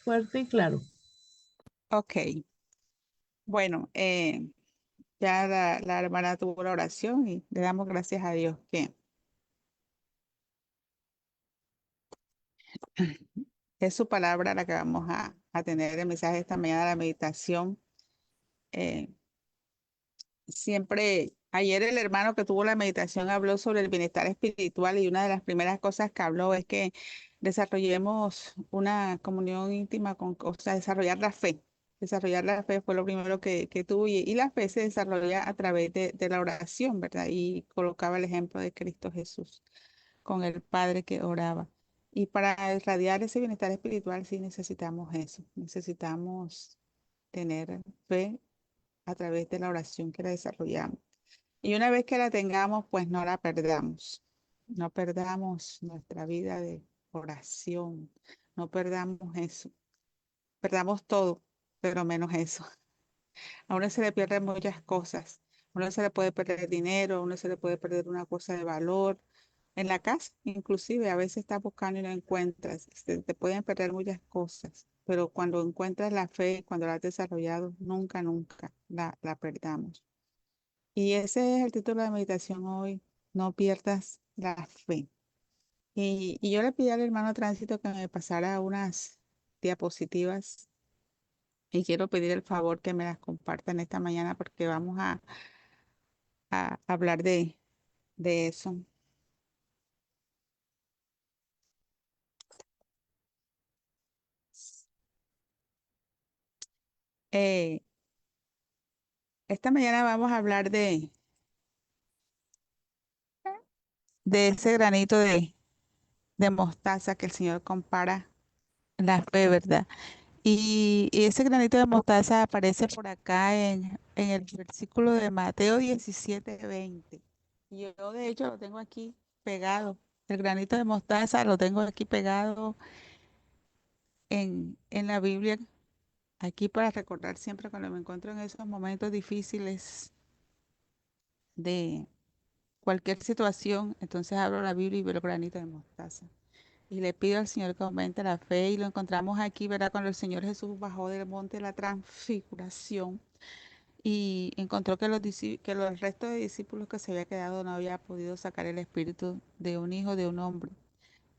fuerte y claro. Ok, bueno, ya la hermana tuvo la oración y le damos gracias a Dios que es su palabra la que vamos a tener el mensaje esta mañana, la meditación. Eh, Siempre, ayer el hermano que tuvo la meditación habló sobre el bienestar espiritual y una de las primeras cosas que habló es que desarrollemos una comunión íntima con, o sea, desarrollar la fe. Desarrollar la fe fue lo primero que tuvo y la fe se desarrolla a través de la oración, ¿verdad? Y colocaba el ejemplo de Cristo Jesús con el Padre que oraba. Y para irradiar ese bienestar espiritual sí necesitamos eso, necesitamos tener fe a través de la oración que la desarrollamos. Y una vez que la tengamos, pues no la perdamos. No perdamos nuestra vida de oración. No perdamos eso. Perdamos todo, pero menos eso. A uno se le pierden muchas cosas. A uno se le puede perder dinero, a uno se le puede perder una cosa de valor. En la casa, inclusive, a veces estás buscando y no encuentras. Te pueden perder muchas cosas. Pero cuando encuentras la fe, cuando la has desarrollado, nunca, nunca la perdamos. Y ese es el título de la meditación hoy, no pierdas la fe. Y yo le pedí al hermano Tránsito que me pasara unas diapositivas y quiero pedir el favor que me las compartan esta mañana porque vamos a hablar de eso. Eh, esta mañana vamos a hablar de ese granito de mostaza que el Señor compara la fe, ¿verdad? Y ese granito de mostaza aparece por acá en el versículo de Mateo 17:20. Y yo de hecho lo tengo aquí pegado. El granito de mostaza lo tengo aquí pegado en la Biblia, aquí para recordar siempre cuando me encuentro en esos momentos difíciles de cualquier situación. Entonces abro la Biblia y veo el granito de mostaza. Y le pido al Señor que aumente la fe y lo encontramos aquí, ¿verdad? Cuando el Señor Jesús bajó del monte de la transfiguración y encontró que que los restos de discípulos que se había quedado no había podido sacar el espíritu de un hijo de un hombre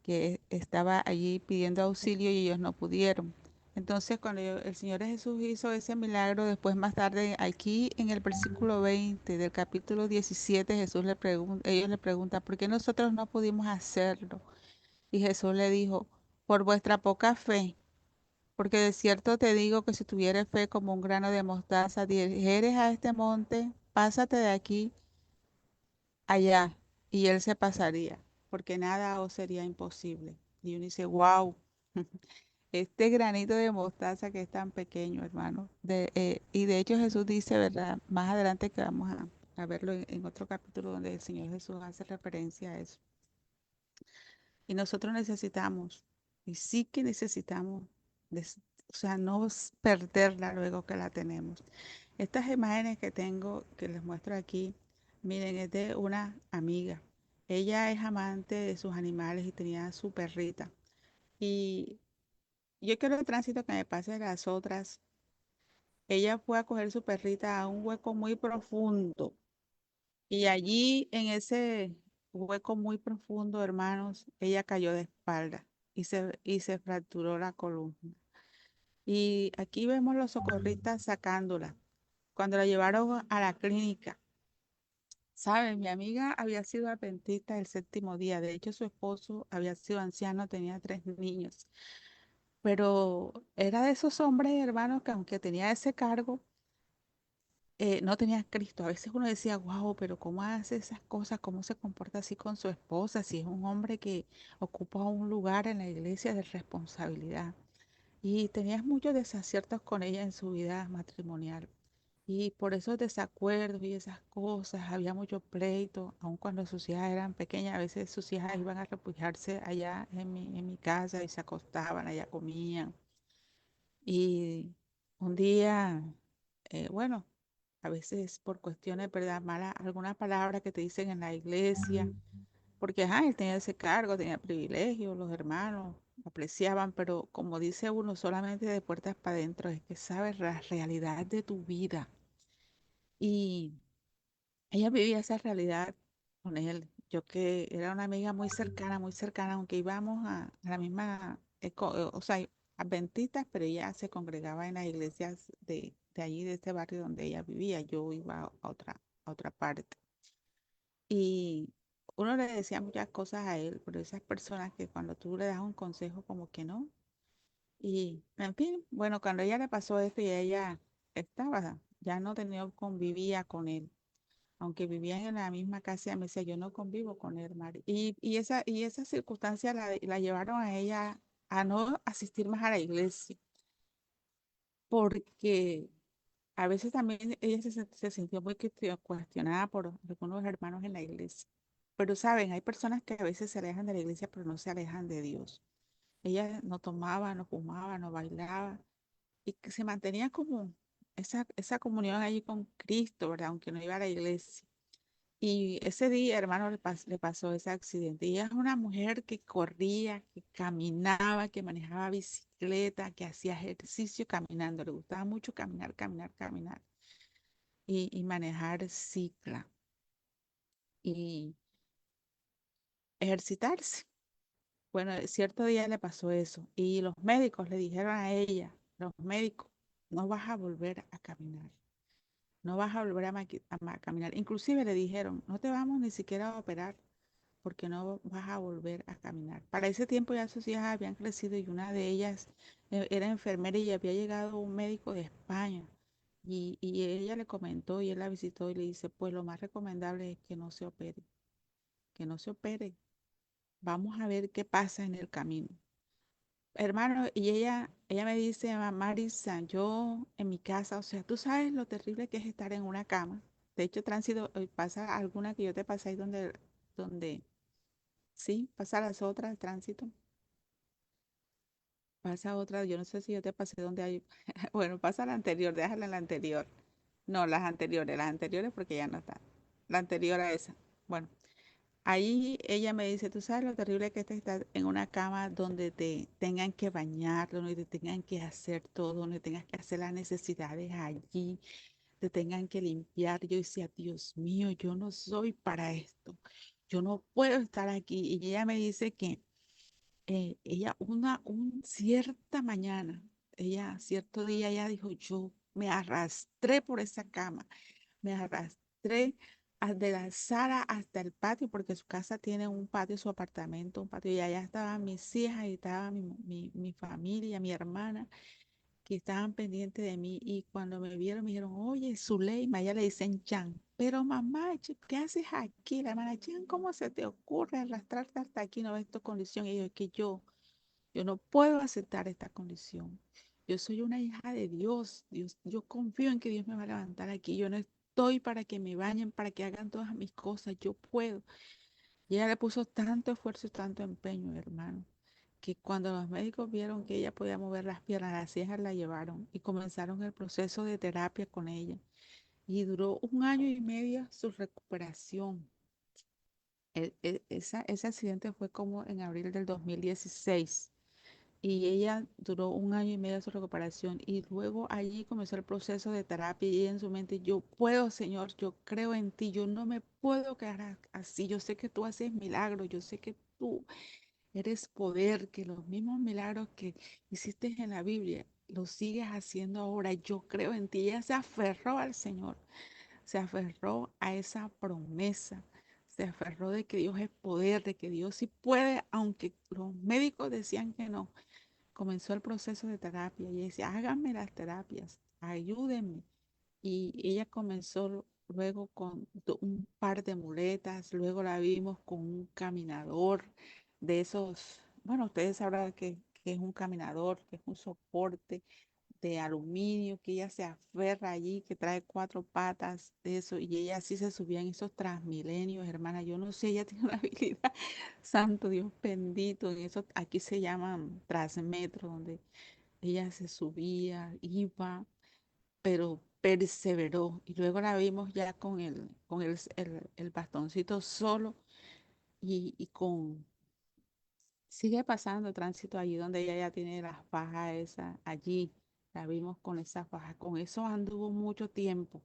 que estaba allí pidiendo auxilio y ellos no pudieron. Entonces, cuando el Señor Jesús hizo ese milagro, después más tarde, aquí en el versículo 20 del capítulo 17, ellos le preguntan, ¿por qué nosotros no pudimos hacerlo? Y Jesús le dijo, por vuestra poca fe. Porque de cierto te digo que si tuvieres fe como un grano de mostaza, dijeres a este monte, pásate de aquí allá, y él se pasaría, porque nada os sería imposible. Y uno dice, wow, este granito de mostaza que es tan pequeño, hermano. Y de hecho Jesús dice, ¿verdad? Más adelante que vamos a verlo en otro capítulo donde el Señor Jesús hace referencia a eso. Y nosotros necesitamos, y sí que necesitamos, o sea, no perderla luego que la tenemos. Estas imágenes que tengo, que les muestro aquí, miren, es de una amiga. Ella es amante de sus animales y tenía su perrita. Y yo quiero el tránsito que me pase las otras. Ella fue a coger su perrita a un hueco muy profundo. Y allí, en ese hueco muy profundo, hermanos, ella cayó de espalda y se fracturó la columna. Y aquí vemos los socorristas sacándola. Cuando la llevaron a la clínica, ¿saben? Mi amiga había sido adventista el séptimo día. De hecho, su esposo había sido anciano, tenía 3 niños. Pero era de esos hombres, hermanos, que aunque tenía ese cargo, no tenía a Cristo. A veces uno decía, wow, pero ¿cómo hace esas cosas? ¿Cómo se comporta así con su esposa? Si es un hombre que ocupa un lugar en la iglesia de responsabilidad. Y tenías muchos desaciertos con ella en su vida matrimonial. Y por esos desacuerdos y esas cosas, había mucho pleito, aun cuando sus hijas eran pequeñas, a veces sus hijas iban a refugiarse allá en mi casa y se acostaban, allá comían. Y un día, bueno, a veces por cuestiones, ¿verdad? Malas, algunas palabras que te dicen en la iglesia, porque ajá, él tenía ese cargo, tenía privilegios, los hermanos. apreciaban, pero como dice uno, solamente de puertas para adentro, es que sabes la realidad de tu vida. Y ella vivía esa realidad con él. Yo que era una amiga muy cercana, aunque íbamos a la misma, o sea, adventistas, pero ella se congregaba en las iglesias de allí, de este barrio donde ella vivía. Yo iba a otra parte. Y uno le decía muchas cosas a él, pero esas personas que cuando tú le das un consejo, como que no. Y, en fin, bueno, cuando ella le pasó esto y ella estaba, ya no tenía, convivía con él, aunque vivían en la misma casa, ella me decía, yo no convivo con él, Mari. Y esa circunstancia la llevaron a ella a no asistir más a la iglesia, porque a veces también ella se sintió muy cuestionada por algunos hermanos en la iglesia. Pero saben, hay personas que a veces se alejan de la iglesia, pero no se alejan de Dios. Ella no tomaba, no fumaba, no bailaba y que se mantenía como esa comunión allí con Cristo, ¿verdad? Aunque no iba a la iglesia. Y ese día, hermano, le pasó ese accidente. Y ella es una mujer que corría, que caminaba, que manejaba bicicleta, que hacía ejercicio caminando. Le gustaba mucho caminar, caminar, caminar. Y manejar cicla y ejercitarse. Bueno, cierto día le pasó eso. Y los médicos le dijeron a ella, los médicos, no vas a volver a caminar. No vas a volver a caminar. Inclusive le dijeron, no te vamos ni siquiera a operar porque no vas a volver a caminar. Para ese tiempo ya sus hijas habían crecido y una de ellas era enfermera y había llegado un médico de España. Y ella le comentó y él la visitó y le dice, pues lo más recomendable es que no se opere, que no se opere. Vamos a ver qué pasa en el camino. Hermano, y ella me dice, Marisa, yo en mi casa, o sea, tú sabes lo terrible que es estar en una cama. De hecho, tránsito, pasa alguna que yo te pasé ahí donde, sí, pasa las otras, tránsito, pasa otra, yo no sé si yo te pasé donde hay, bueno, pasa la anterior, déjala en la anterior. No, las anteriores porque ya no está. La anterior a esa. Bueno, ahí ella me dice, tú sabes lo terrible que es estar en una cama donde te tengan que bañar, donde te tengan que hacer todo, donde tengas que hacer las necesidades allí, te tengan que limpiar. Yo decía, Dios mío, yo no soy para esto. Yo no puedo estar aquí. Y ella me dice que ella cierta mañana, ella cierto día, ella dijo, yo me arrastré por esa cama, me arrastré de la sala hasta el patio, porque su casa tiene un patio, su apartamento, un patio, y allá estaban mis hijas y estaba mi familia, mi hermana, que estaban pendientes de mí, y cuando me vieron me dijeron, oye, Zuleima, ella le dicen Chan, pero mamá, ¿qué haces aquí? La hermana, Chan, ¿cómo se te ocurre arrastrarte hasta aquí? No ves tu condición, y yo, es que yo no puedo aceptar esta condición. Yo soy una hija de Dios. Dios, yo confío en que Dios me va a levantar aquí. Yo no estoy para que me bañen, para que hagan todas mis cosas. Yo puedo. Y ella le puso tanto esfuerzo y tanto empeño, hermano, que cuando los médicos vieron que ella podía mover las piernas, las hijas la llevaron y comenzaron el proceso de terapia con ella. Y duró un año y medio su recuperación. Ese accidente fue como en abril del 2016 y ella duró un año y medio de su recuperación y luego allí comenzó el proceso de terapia y ella en su mente, yo puedo, Señor, yo creo en ti, yo no me puedo quedar así, yo sé que tú haces milagros, yo sé que tú eres poder, que los mismos milagros que hiciste en la Biblia los sigues haciendo ahora, yo creo en ti. Ella se aferró al Señor, se aferró a esa promesa. Se aferró de que Dios es poder, de que Dios sí puede, aunque los médicos decían que no. Comenzó el proceso de terapia y ella decía, háganme las terapias, ayúdenme. Y ella comenzó luego con un par de muletas, luego la vimos con un caminador de esos, bueno, ustedes sabrán que es un caminador, que es un soporte de aluminio, que ella se aferra allí, que trae cuatro patas de eso, y ella así se subía en esos transmilenios, hermana, yo no sé, ella tiene una habilidad, santo Dios bendito, en eso aquí se llaman transmetro, donde ella se subía, iba, pero perseveró, y luego la vimos ya con el bastoncito solo y con Sigue pasando tránsito allí donde ella ya tiene las fajas esa, allí la vimos con esa faja, con eso anduvo mucho tiempo.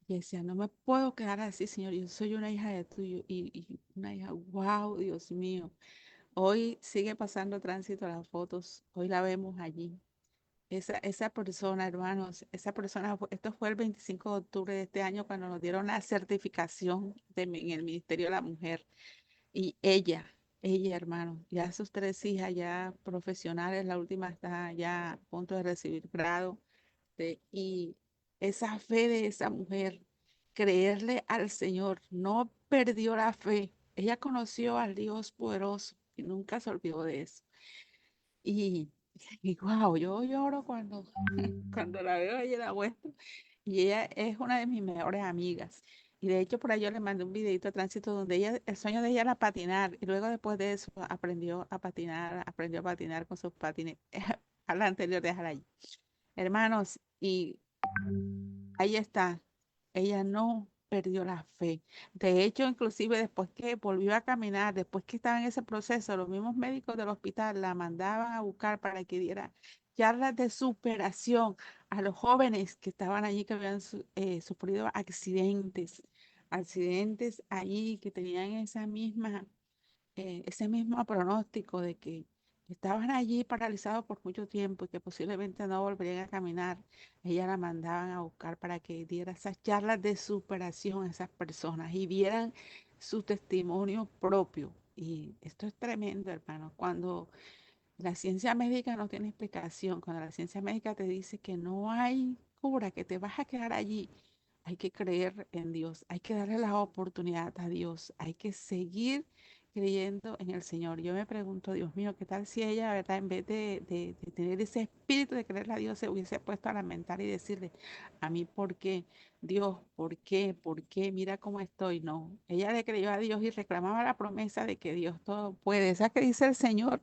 Y decía, no me puedo quedar así, Señor, yo soy una hija de tuyo y una hija, wow, Dios mío. Hoy sigue pasando tránsito las fotos, hoy la vemos allí. Esa persona, hermanos, esa persona, esto fue el 25 de octubre de este año cuando nos dieron la certificación en el Ministerio de la Mujer. Y ella, hermano, ya sus tres hijas ya profesionales, la última está ya a punto de recibir grado. Y esa fe de esa mujer, creerle al Señor, no perdió la fe. Ella conoció al Dios poderoso y nunca se olvidó de eso. Y, y wow, yo lloro cuando, cuando la veo ella la vuelta. Y ella es una de mis mejores amigas. Y de hecho por ahí yo le mandé un videito de tránsito donde ella, el sueño de ella era patinar. Y luego después de eso aprendió a patinar con sus patines. A la anterior, déjala ahí. Hermanos, y ahí está. Ella no perdió la fe. De hecho, inclusive después que volvió a caminar, después que estaba en ese proceso, los mismos médicos del hospital la mandaban a buscar para que diera charlas de superación a los jóvenes que estaban allí, que habían sufrido accidentes allí, que tenían ese mismo pronóstico de que estaban allí paralizados por mucho tiempo y que posiblemente no volverían a caminar. Ella la mandaban a buscar para que diera esas charlas de superación a esas personas y vieran su testimonio propio. Y esto es tremendo, hermano. Cuando la ciencia médica no tiene explicación, cuando la ciencia médica te dice que no hay cura, que te vas a quedar allí, hay que creer en Dios, hay que darle la oportunidad a Dios, hay que seguir creyendo en el Señor. Yo me pregunto, Dios mío, ¿qué tal si ella, verdad, en vez de tener ese espíritu de creerle a Dios, se hubiese puesto a lamentar y decirle, a mí, ¿por qué? Dios, ¿por qué? ¿Por qué? Mira cómo estoy. No, ella le creyó a Dios y reclamaba la promesa de que Dios todo puede. Esa que dice el Señor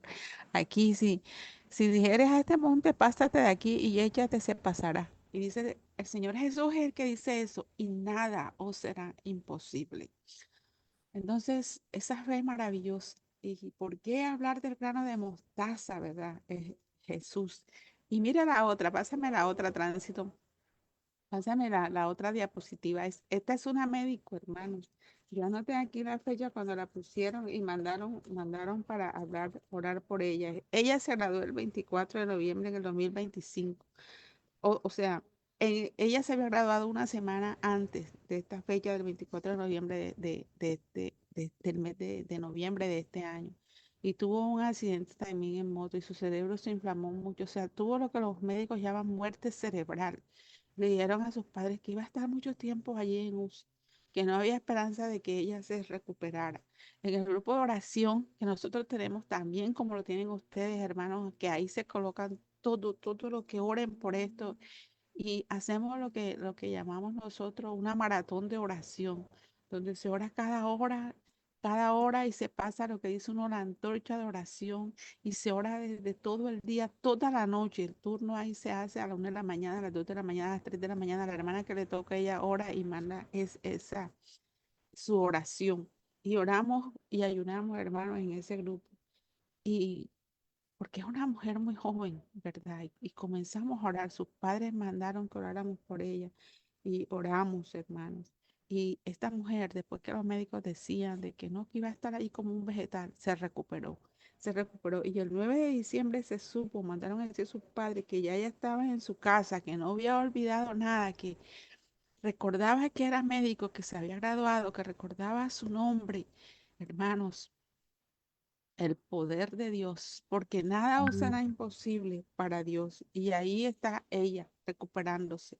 aquí, sí. Si dijeres a este monte, pásate de aquí y échate, se pasará. Y dice, el Señor Jesús es el que dice eso y nada os será imposible. Entonces, esa fe es maravillosa. ¿Y por qué hablar del grano de mostaza, verdad? Es Jesús. Y mira la otra, pásame la otra tránsito. Pásame la otra diapositiva. Esta es una médico, hermanos. Yo anoté aquí la fecha cuando la pusieron y mandaron para hablar, orar por ella. Ella se graduó el 24 de noviembre en el 2025. O sea, ella se había graduado una semana antes de esta fecha del 24 de noviembre del mes de noviembre de este año. Y tuvo un accidente también en moto y su cerebro se inflamó mucho. O sea, tuvo lo que los médicos llaman muerte cerebral. Le dijeron a sus padres que iba a estar mucho tiempo allí en UCI, que no había esperanza de que ella se recuperara. En el grupo de oración que nosotros tenemos también, como lo tienen ustedes, hermanos, que ahí se colocan todo lo que oren por esto y hacemos lo que llamamos nosotros una maratón de oración, donde se ora cada hora y se pasa lo que dice uno la antorcha de oración y se ora desde todo el día, toda la noche. El turno ahí se hace a la 1 de la mañana, a las 2 de la mañana, a las 3 de la mañana. La hermana que le toca, ella ora y manda esa su oración. Y oramos y ayunamos, hermanos, en ese grupo. Y porque es una mujer muy joven, ¿verdad? Y comenzamos a orar. Sus padres mandaron que oráramos por ella y oramos, hermanos. Y esta mujer, después que los médicos decían de que no, que iba a estar ahí como un vegetal, se recuperó. Se recuperó. Y el 9 de diciembre se supo, mandaron a decir a sus padres que ya ella estaba en su casa, que no había olvidado nada, que recordaba que era médico, que se había graduado, que recordaba su nombre. Hermanos, el poder de Dios, porque nada os será imposible para Dios. Y ahí está ella recuperándose.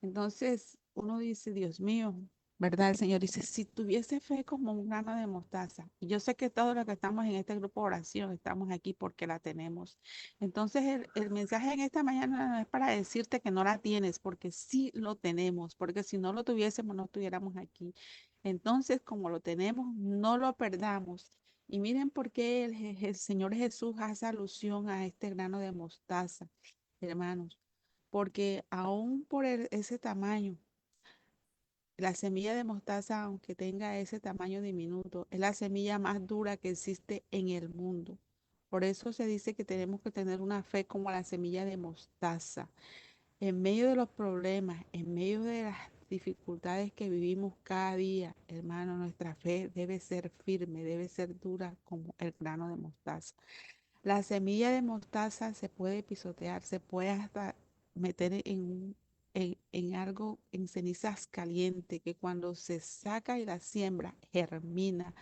Entonces uno dice, Dios mío, ¿verdad? El Señor dice, si tuviese fe como un grano de mostaza, y yo sé que todos los que estamos en este grupo de oración estamos aquí porque la tenemos. Entonces el mensaje en esta mañana no es para decirte que no la tienes, porque sí lo tenemos, porque si no lo tuviésemos no estuviéramos aquí. Entonces, como lo tenemos, no lo perdamos. Y miren por qué el Señor Jesús hace alusión a este grano de mostaza, hermanos, porque aún por ese tamaño, la semilla de mostaza, aunque tenga ese tamaño diminuto, es la semilla más dura que existe en el mundo. Por eso se dice que tenemos que tener una fe como la semilla de mostaza. En medio de los problemas, en medio de las dificultades que vivimos cada día, hermano, nuestra fe debe ser firme, debe ser dura como el grano de mostaza. La semilla de mostaza se puede pisotear, se puede hasta meter en algo, en cenizas calientes, que cuando se saca y la siembra, germina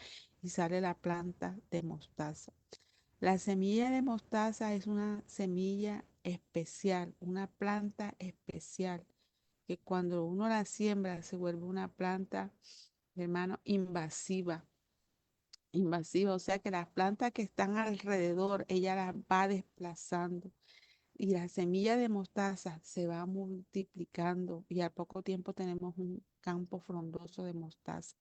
y sale la planta de mostaza. La semilla de mostaza es una semilla especial, una planta especial, que cuando uno la siembra se vuelve una planta, hermano, invasiva, invasiva, o sea que las plantas que están alrededor, ella las va desplazando y la semilla de mostaza se va multiplicando y al poco tiempo tenemos un campo frondoso de mostaza.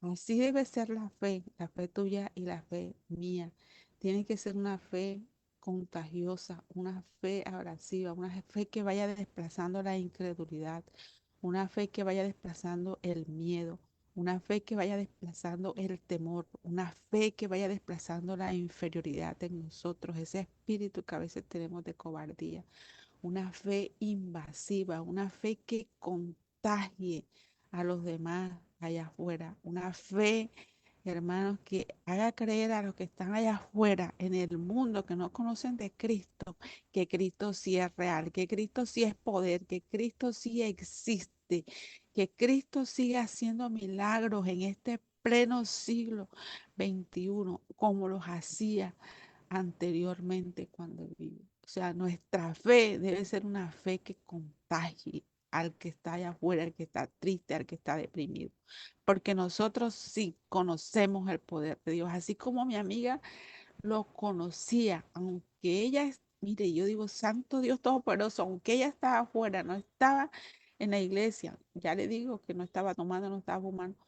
Así debe ser la fe tuya y la fe mía. Tiene que ser una fe contagiosa, una fe abrasiva, una fe que vaya desplazando la incredulidad, una fe que vaya desplazando el miedo, una fe que vaya desplazando el temor, una fe que vaya desplazando la inferioridad en nosotros, ese espíritu que a veces tenemos de cobardía, una fe invasiva, una fe que contagie a los demás allá afuera, una fe, hermanos, que haga creer a los que están allá afuera en el mundo que no conocen de Cristo, que Cristo sí es real, que Cristo sí es poder, que Cristo sí existe, que Cristo sigue haciendo milagros en este pleno siglo XXI, como los hacía anteriormente cuando vive. O sea, nuestra fe debe ser una fe que contagie al que está allá afuera, al que está triste, al que está deprimido. Porque nosotros sí conocemos el poder de Dios, así como mi amiga lo conocía, aunque ella, mire, yo digo, Santo Dios Todopoderoso, aunque ella estaba afuera, no estaba en la iglesia, ya le digo que no estaba tomando, no estaba fumando,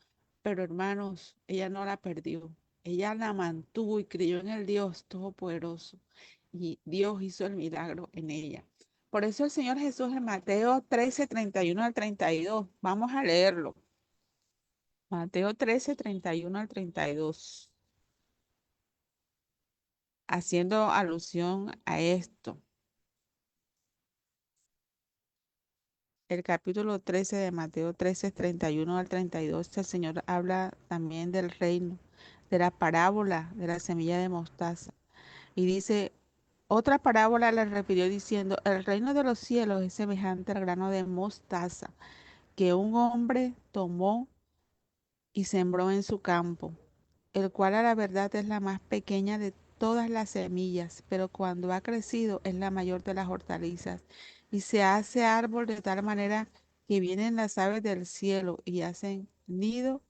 pero hermanos, ella no la perdió. Ella la mantuvo y creyó en el Dios Todopoderoso. Y Dios hizo el milagro en ella. Por eso el Señor Jesús en Mateo 13, 31 al 32. Vamos a leerlo. Mateo 13, 31 al 32. Haciendo alusión a esto. El capítulo 13 de Mateo 13, 31 al 32. El Señor habla también del reino, de la parábola de la semilla de mostaza. Y dice, otra parábola le refirió diciendo, el reino de los cielos es semejante al grano de mostaza que un hombre tomó y sembró en su campo, el cual a la verdad es la más pequeña de todas las semillas, pero cuando ha crecido es la mayor de las hortalizas y se hace árbol de tal manera que vienen las aves del cielo y hacen nido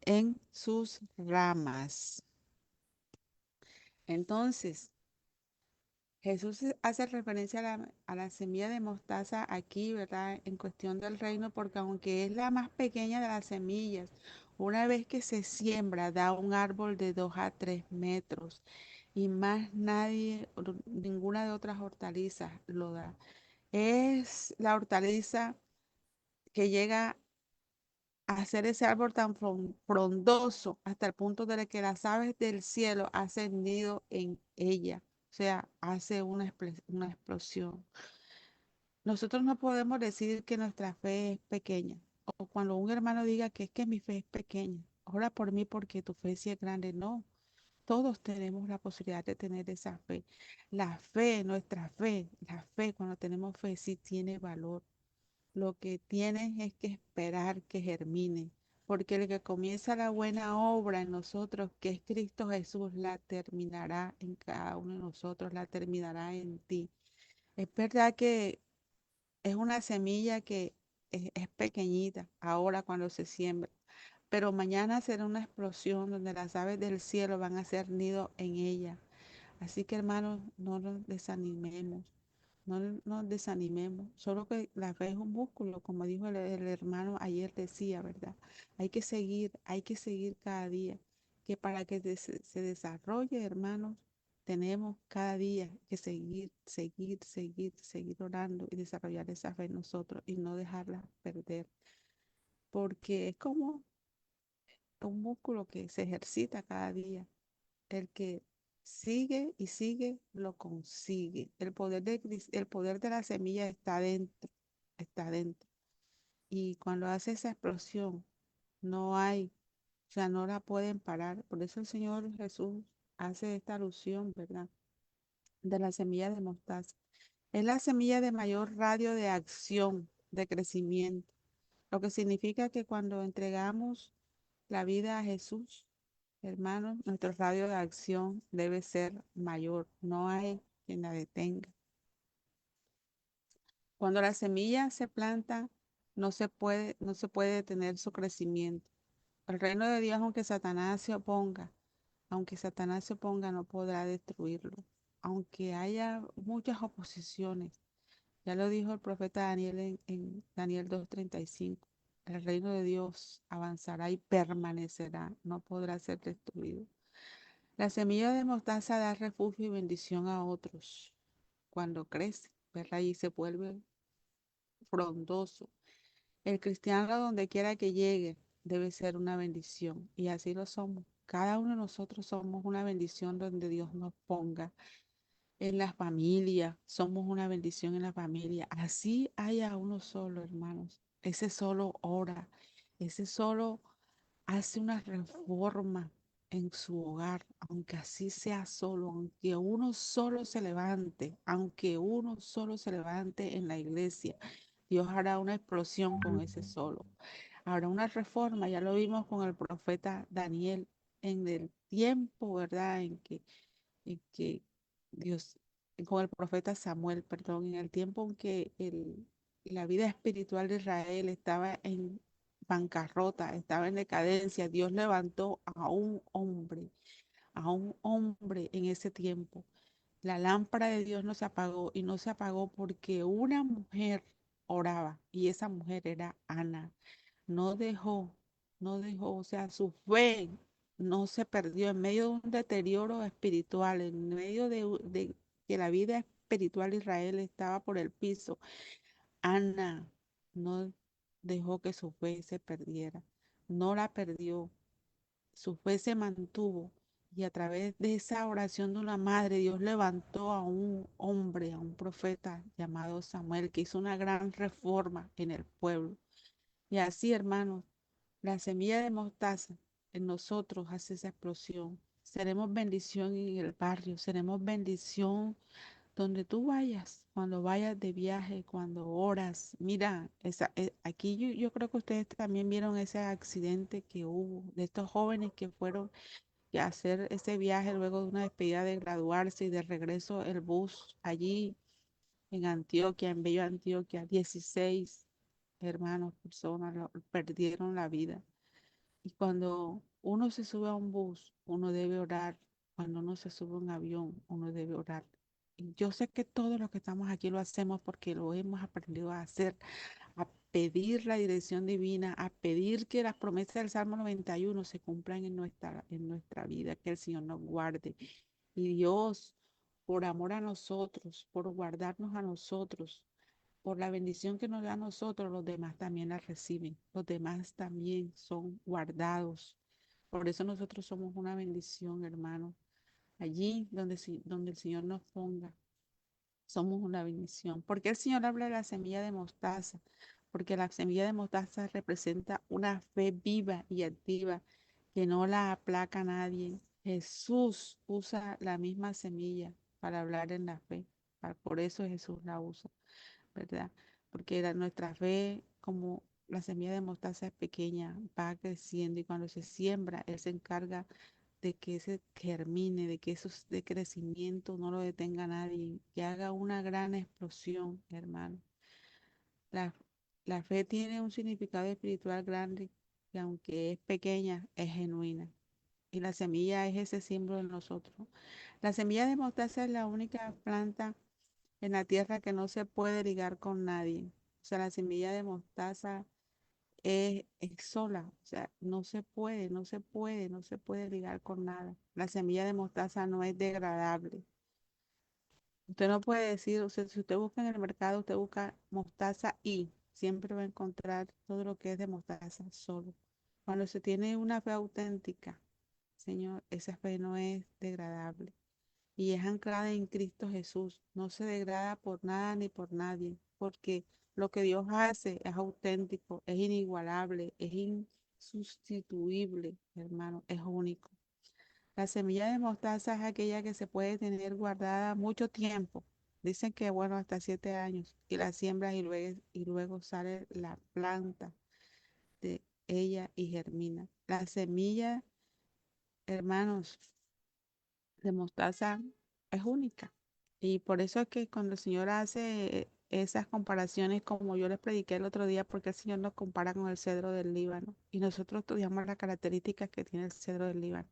en sus ramas. Entonces, Jesús hace referencia a la semilla de mostaza aquí, ¿verdad? En cuestión del reino, porque aunque es la más pequeña de las semillas, una vez que se siembra, da un árbol de 2 a 3 metros y más nadie, ninguna de otras hortalizas lo da. Es la hortaliza que llega a hacer ese árbol tan frondoso hasta el punto de que las aves del cielo hacen nido en ella. O sea, hace una explosión. Nosotros no podemos decir que nuestra fe es pequeña. O cuando un hermano diga que es que mi fe es pequeña, ora por mí porque tu fe sí es grande. No, todos tenemos la posibilidad de tener esa fe. La fe, nuestra fe, la fe, cuando tenemos fe, sí tiene valor. Lo que tienes es que esperar que germine, porque el que comienza la buena obra en nosotros, que es Cristo Jesús, la terminará en cada uno de nosotros, la terminará en ti. Es verdad que es una semilla que es pequeñita ahora cuando se siembra, pero mañana será una explosión donde las aves del cielo van a hacer nido en ella. Así que hermanos, no nos desanimemos. No nos desanimemos, solo que la fe es un músculo, como dijo el hermano ayer decía, ¿verdad? Hay que seguir cada día, que para que se desarrolle, hermanos, tenemos cada día que seguir orando y desarrollar esa fe en nosotros y no dejarla perder, porque es como un músculo que se ejercita cada día, el que Sigue y sigue, lo consigue. El poder de la semilla está dentro, está dentro. Y cuando hace esa explosión, no hay, o sea, no la pueden parar. Por eso el Señor Jesús hace esta alusión, ¿verdad? De la semilla de mostaza. Es la semilla de mayor radio de acción, de crecimiento, lo que significa que cuando entregamos la vida a Jesús, hermanos, nuestro radio de acción debe ser mayor. No hay quien la detenga. Cuando la semilla se planta, no se puede detener su crecimiento. El reino de Dios, aunque Satanás se oponga, no podrá destruirlo. Aunque haya muchas oposiciones, ya lo dijo el profeta Daniel en Daniel 2:35. El reino de Dios avanzará y permanecerá, no podrá ser destruido. La semilla de mostaza da refugio y bendición a otros cuando crece, ¿verdad? Y se vuelve frondoso. El cristiano, donde quiera que llegue, debe ser una bendición. Y así lo somos. Cada uno de nosotros somos una bendición donde Dios nos ponga. En la familia, somos una bendición en la familia. Así haya uno solo, hermanos. Ese solo ora, ese solo hace una reforma en su hogar, aunque así sea solo, aunque uno solo se levante en la iglesia, Dios hará una explosión con ese solo. Habrá una reforma, ya lo vimos con el profeta Daniel en el tiempo, ¿verdad? En que Dios, con el profeta Samuel, perdón, en el tiempo en que la vida espiritual de Israel estaba en bancarrota, estaba en decadencia, Dios levantó a un hombre en ese tiempo. La lámpara de Dios no se apagó y no se apagó porque una mujer oraba y esa mujer era Ana. No dejó, no dejó, o sea, su fe no se perdió en medio de un deterioro espiritual, en medio de que la vida espiritual de Israel estaba por el piso. Ana no dejó que su fe se perdiera, no la perdió, su fe se mantuvo y a través de esa oración de una madre, Dios levantó a un hombre, a un profeta llamado Samuel, que hizo una gran reforma en el pueblo. Y así, hermanos, la semilla de mostaza en nosotros hace esa explosión. Seremos bendición en el barrio, seremos bendición donde tú vayas, cuando vayas de viaje, cuando oras. Mira, aquí yo creo que ustedes también vieron ese accidente que hubo de estos jóvenes que fueron a hacer ese viaje luego de una despedida de graduarse y de regreso el bus allí en Antioquia, en Bello Antioquia, 16 hermanos, personas perdieron la vida. Y cuando uno se sube a un bus, uno debe orar. Cuando uno se sube a un avión, uno debe orar. Y yo sé que todos los que estamos aquí lo hacemos porque lo hemos aprendido a hacer, a pedir la dirección divina, a pedir que las promesas del Salmo 91 se cumplan en nuestra vida, que el Señor nos guarde. Y Dios, por amor a nosotros, por guardarnos a nosotros, por la bendición que nos da a nosotros, los demás también la reciben. Los demás también son guardados. Por eso nosotros somos una bendición, hermano. Allí donde el Señor nos ponga, somos una bendición. ¿Por qué el Señor habla de la semilla de mostaza? Porque la semilla de mostaza representa una fe viva y activa que no la aplaca nadie. Jesús usa la misma semilla para hablar en la fe. Por eso Jesús la usa. ¿Verdad? Porque nuestra fe, como la semilla de mostaza es pequeña, va creciendo y cuando se siembra, Él se encarga de que se germine, de que eso de crecimiento no lo detenga nadie, que haga una gran explosión, hermano. La, la fe tiene un significado espiritual grande que aunque es pequeña, es genuina. Y la semilla es ese símbolo de nosotros. La semilla de mostaza es la única planta en la tierra que no se puede ligar con nadie. O sea, la semilla de mostaza es sola. O sea, no se puede ligar con nada. La semilla de mostaza no es degradable. Usted no puede decir, o sea, si usted busca en el mercado, usted busca mostaza y siempre va a encontrar todo lo que es de mostaza solo. Cuando se tiene una fe auténtica, Señor, esa fe no es degradable. y es anclada en Cristo Jesús. No se degrada por nada ni por nadie, porque lo que Dios hace es auténtico, es inigualable, es insustituible, hermano, es único. La semilla de mostaza es aquella que se puede tener guardada mucho tiempo. Dicen que, bueno, hasta 7 años, y la siembras y luego sale la planta de ella y germina. La semilla, hermanos, de mostaza es única. Y por eso es que cuando el Señor hace esas comparaciones, como yo les prediqué el otro día, porque el Señor nos compara con el cedro del Líbano. Y nosotros estudiamos las características que tiene el cedro del Líbano.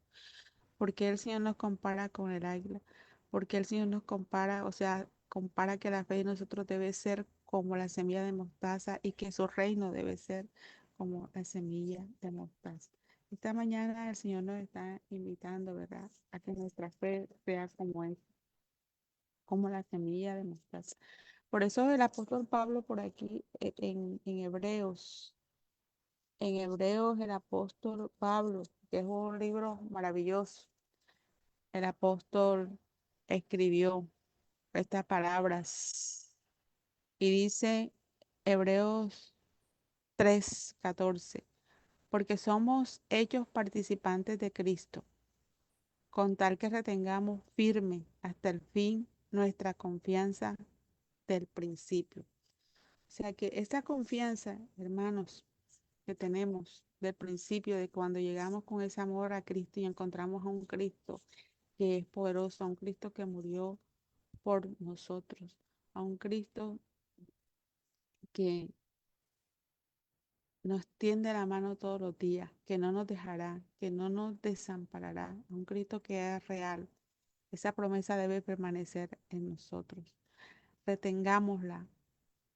¿Por qué el Señor nos compara con el águila? Porque el Señor nos compara, o sea, compara que la fe de nosotros debe ser como la semilla de mostaza y que su reino debe ser como la semilla de mostaza. Esta mañana el Señor nos está invitando, ¿verdad?, a que nuestra fe sea como es, como la semilla de mostaza. Por eso el apóstol Pablo por aquí en Hebreos el apóstol Pablo, que es un libro maravilloso, el apóstol escribió estas palabras y dice Hebreos 3:14, porque somos hechos participantes de Cristo, con tal que retengamos firme hasta el fin nuestra confianza del principio. O sea que esa confianza, hermanos, que tenemos del principio, de cuando llegamos con ese amor a Cristo y encontramos a un Cristo que es poderoso, a un Cristo que murió por nosotros, a un Cristo que nos tiende la mano todos los días, que no nos dejará, que no nos desamparará, a un Cristo que es real. Esa promesa debe permanecer en nosotros. Retengámosla,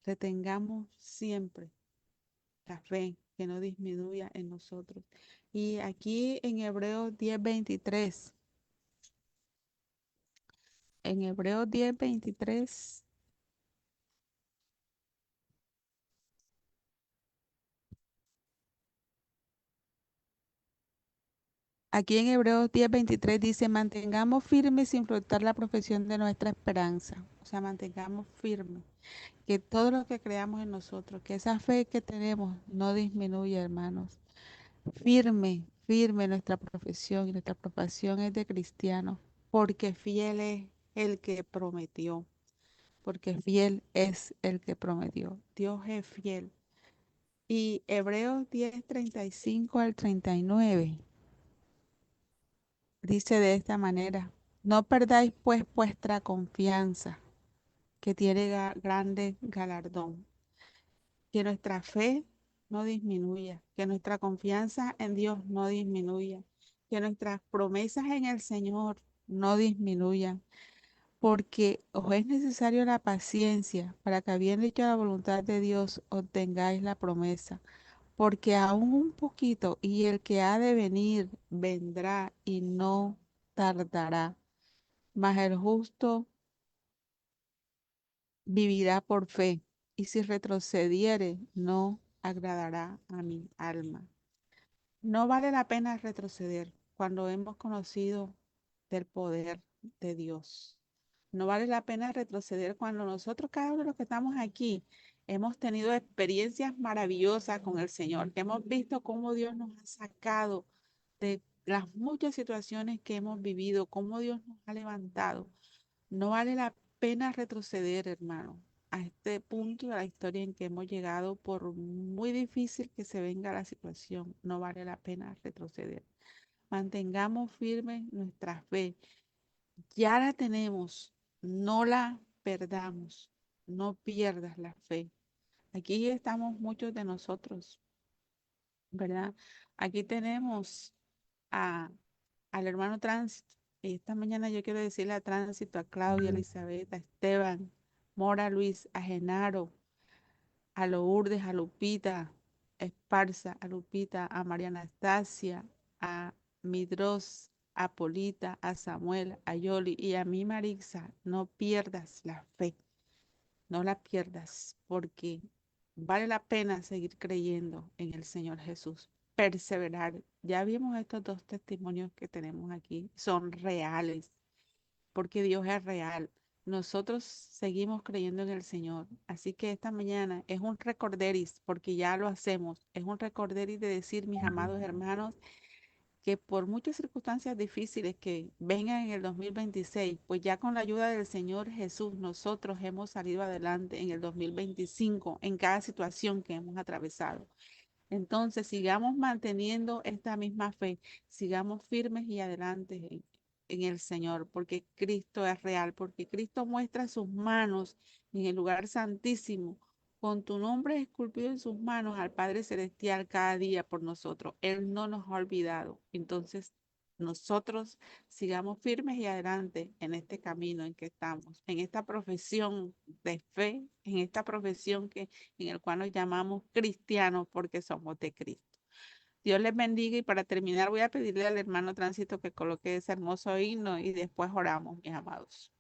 retengamos siempre la fe, que no disminuya en nosotros. Y aquí en Hebreos 10:23, en Hebreos 10:23, aquí en Hebreos 10:23 dice, mantengamos firme sin flotar la profesión de nuestra esperanza. O sea, mantengamos firme. Que todo lo que creamos en nosotros, que esa fe que tenemos no disminuya, hermanos. Firme, firme nuestra profesión y nuestra profesión es de cristiano, porque fiel es el que prometió, porque fiel es el que prometió. Dios es fiel. Y Hebreos 10:35 al 39 dice de esta manera, no perdáis pues vuestra confianza, que tiene grande galardón, que nuestra fe no disminuya, que nuestra confianza en Dios no disminuya, que nuestras promesas en el Señor no disminuyan, porque os es necesario la paciencia para que habiendo hecho la voluntad de Dios obtengáis la promesa, porque aún un poquito y el que ha de venir vendrá y no tardará, mas el justo vivirá por fe, y si retrocediere, no agradará a mi alma. No vale la pena retroceder cuando hemos conocido del poder de Dios. No vale la pena retroceder cuando nosotros, cada uno de los que estamos aquí, hemos tenido experiencias maravillosas con el Señor, que hemos visto cómo Dios nos ha sacado de las muchas situaciones que hemos vivido, cómo Dios nos ha levantado. No vale la pena retroceder, hermano, a este punto de la historia en que hemos llegado, por muy difícil que se venga la situación, no vale la pena retroceder. Mantengamos firme nuestra fe. Ya la tenemos, no la perdamos, no pierdas la fe. Aquí estamos muchos de nosotros, ¿verdad? Aquí tenemos a al hermano Tránsito. Y esta mañana yo quiero decirle a Tránsito, a Claudia, a Elizabeth, a Esteban, Mora, Luis, a Genaro, a Lourdes, a Lupita, Esparza, a Lupita, a María Anastasia, a Midros, a Polita, a Samuel, a Yoli y a mí, Marixa. No pierdas la fe, no la pierdas, porque vale la pena seguir creyendo en el Señor Jesús, perseverar. Ya vimos estos dos testimonios que tenemos aquí, son reales. porque Dios es real. Nosotros seguimos creyendo en el Señor. Así que esta mañana es un recorderis, porque ya lo hacemos. Es un recorderis de decir, mis amados hermanos, que por muchas circunstancias difíciles que vengan en el 2026, pues ya con la ayuda del Señor Jesús, nosotros hemos salido adelante en el 2025, en cada situación que hemos atravesado. Entonces, sigamos manteniendo esta misma fe, sigamos firmes y adelante en el Señor, porque Cristo es real, porque Cristo muestra sus manos en el lugar santísimo, con tu nombre esculpido en sus manos al Padre Celestial cada día por nosotros. Él no nos ha olvidado. Entonces, nosotros sigamos firmes y adelante en este camino en que estamos, en esta profesión de fe, en esta profesión en el cual nos llamamos cristianos porque somos de Cristo. Dios les bendiga y para terminar voy a pedirle al hermano Tránsito que coloque ese hermoso himno y después oramos, mis amados.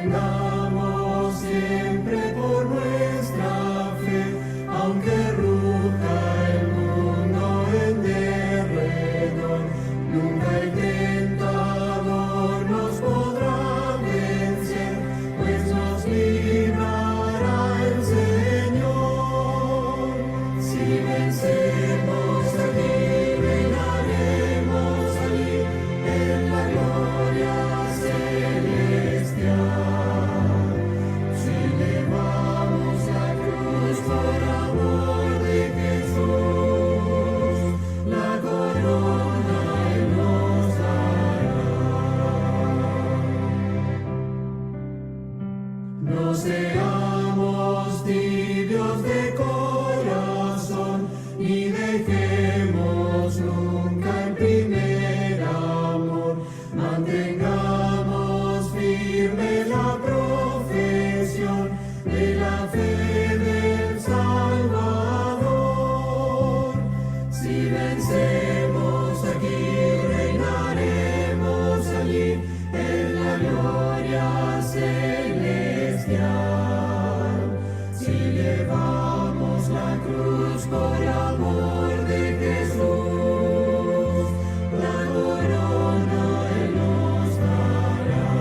Contengamos siempre por nuestra fe, aunque ruja el mundo en derredor, nunca el tentador nos podrá vencer, pues nos librará el Señor. Si vencemos aquí, reinaremos allí en la gloria celestial. Si llevamos la cruz por amor de Jesús, la corona Él nos dará. No seamos tibios de corazón, ni dejemos nunca el primer amor. Mantengamos firme la profesión de la fe del Salvador. Si vencemos aquí, reinaremos allí en la gloria celestial. Si llevamos la cruz por amor de Jesús, la corona Él nos dará.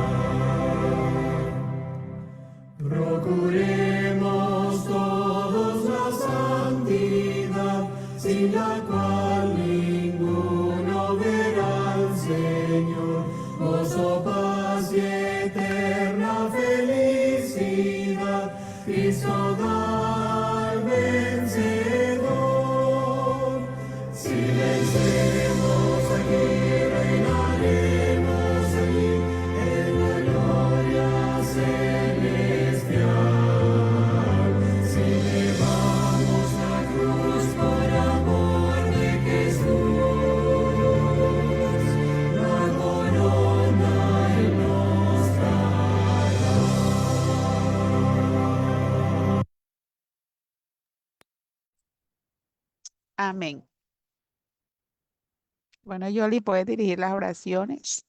Procuremos todos la santidad, sin la cual ninguno verá al Señor. Gozo, paz y eterna felicidad, Cristo da al vencedor. Si vencemos aquí, reinaremos allí en la gloria celestial. Si llevamos la cruz por amor de Jesús, la corona Él nos dará. Amén. Bueno, Yoli, puedes dirigir las oraciones.